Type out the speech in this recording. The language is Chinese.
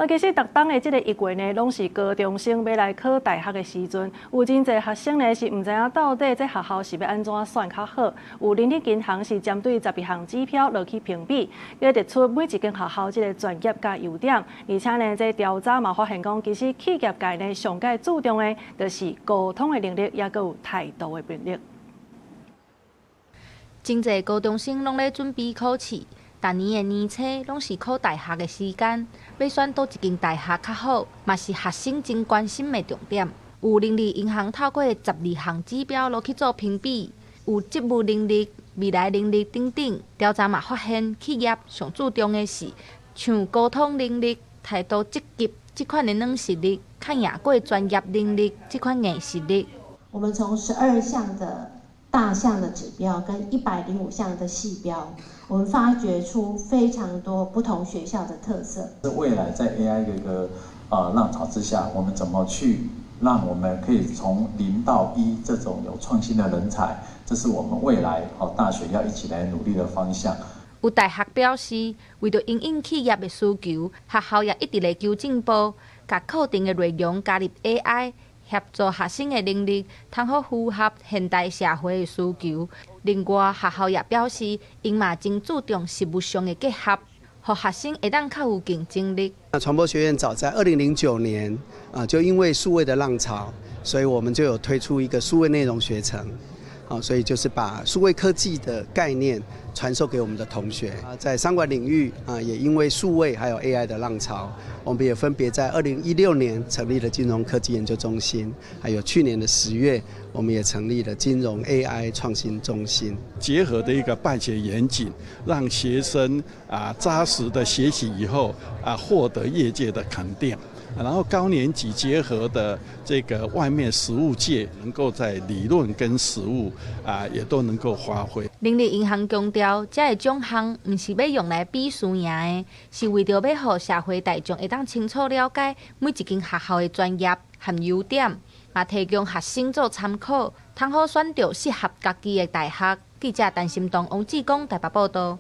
其实逐冬的这个1月呢，拢是高中生要来考大学的时阵，有真侪学生呢是唔知影到底这学校是要安怎选较好。有人力银行是针对12项指标落去评比，要列出每一间学校这个专业甲优点。而且呢，这调查嘛发现讲，其实企业界呢上界注重的，就是沟通的能力，也佮有态度的能力。真侪高中生拢咧准备考试。逐年的年初拢是考大学的时间，要选倒一间大学较好，嘛是学生真关心的重点。有人力银行透过12项指标落去做评比，有职务能力、未来能力等等。调查嘛发现，企业上注重的是像沟通能力、态度积极这款的软实力，较赢过专业能力这款硬实力。我们从12项的大项的指标跟105项的细标，我们发掘出非常多不同学校的特色。未来在 AI 的一个浪潮之下，我们怎么去让我们可以从0到1这种有创新的人才，这是我们未来大学要一起来努力的方向。有大学表示，为着因应企业的需求，学校也一直在求进步，把课程的内容加入 AI。协助学生的能力，通好符合现代社会的需求。另外，学校也表示，因嘛真注重实务上的结合，让学生会当较有竞争力。传播学院早在2009年就因为数位的浪潮，所以我们就有推出一个数位内容学程。所以就是把数位科技的概念传授给我们的同学。在商管领域也因为数位还有 AI 的浪潮，我们也分别在2016年成立了金融科技研究中心，还有去年的10月，我们也成立了金融 AI 创新中心。结合的一个办学严谨，让学生扎实的学习以后获得业界的肯定。然后高年级结合的这个外面实务界，能够在理论跟实务也都能够发挥。人力银行强调，这个奖项不是要用来比输赢的，是为着要让社会大众会当清楚了解每一间学校的专业和优点，也提供学生做参考，通好选择适合家己的大学。记者陈心东、王志光台北报道。